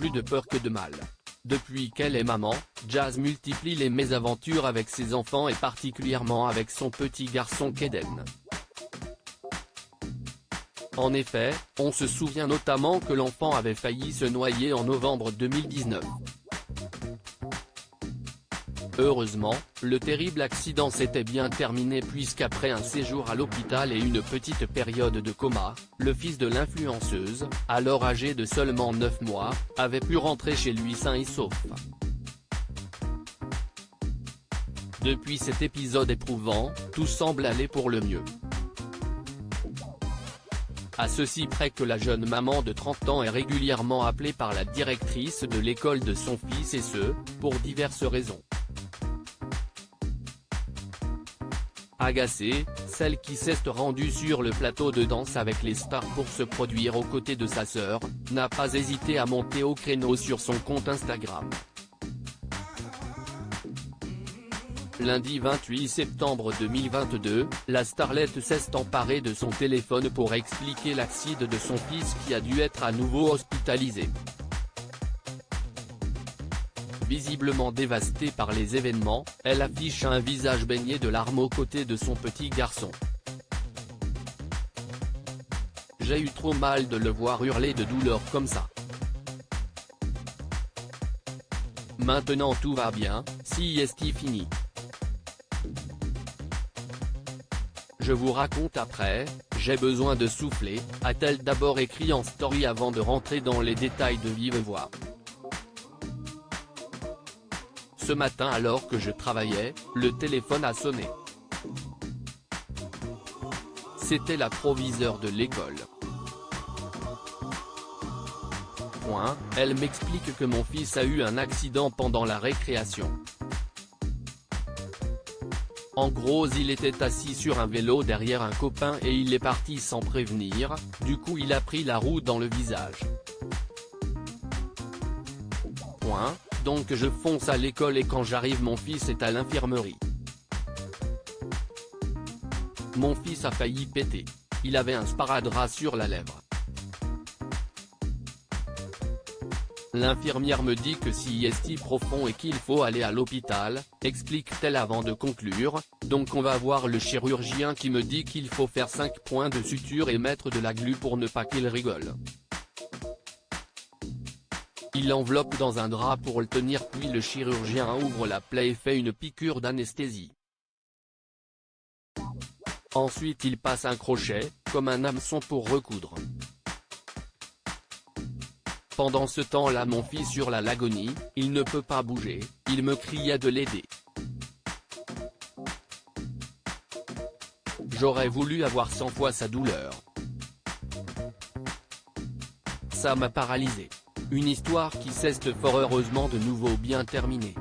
plus de peur que de mal. Depuis qu'elle est maman, Jazz multiplie les mésaventures avec ses enfants et particulièrement avec son petit garçon Kaden. En effet, on se souvient notamment que l'enfant avait failli se noyer en novembre 2019. Heureusement, le terrible accident s'était bien terminé puisqu'après un séjour à l'hôpital et une petite période de coma, le fils de l'influenceuse, alors âgé de seulement 9 mois, avait pu rentrer chez lui sain et sauf. Depuis cet épisode éprouvant, tout semble aller pour le mieux. À ceci près que la jeune maman de 30 ans est régulièrement appelée par la directrice de l'école de son fils et ce, pour diverses raisons. Agacée, celle qui s'est rendue sur le plateau de danse avec les stars pour se produire aux côtés de sa sœur, n'a pas hésité à monter au créneau sur son compte Instagram. Lundi 28 septembre 2022, la starlette s'est emparée de son téléphone pour expliquer l'accident de son fils qui a dû être à nouveau hospitalisé. Visiblement dévastée par les événements, elle affiche un visage baigné de larmes aux côtés de son petit garçon. « J'ai eu trop mal de le voir hurler de douleur comme ça. Maintenant tout va bien, c'est fini. Je vous raconte après, j'ai besoin de souffler », a-t-elle d'abord écrit en story avant de rentrer dans les détails de vive voix. Ce matin alors que je travaillais, le téléphone a sonné. C'était la proviseure de l'école. Elle m'explique que mon fils a eu un accident pendant la récréation. En gros il était assis sur un vélo derrière un copain et il est parti sans prévenir, du coup il a pris la roue dans le visage. Donc je fonce à l'école et quand j'arrive mon fils est à l'infirmerie. Mon fils a failli péter. Il avait un sparadrap sur la lèvre. L'infirmière me dit que c'est profond et qu'il faut aller à l'hôpital, explique-t-elle avant de conclure, donc on va voir le chirurgien qui me dit qu'il faut faire 5 points de suture et mettre de la glu pour ne pas qu'il rigole. Il l'enveloppe dans un drap pour le tenir puis le chirurgien ouvre la plaie et fait une piqûre d'anesthésie. Ensuite il passe un crochet, comme un hameçon pour recoudre. Pendant ce temps-là mon fils hurle à l'agonie, il ne peut pas bouger, il me criait de l'aider. J'aurais voulu avoir 100 fois sa douleur. Ça m'a paralysé. Une histoire qui s'est fort heureusement de nouveau bien terminée.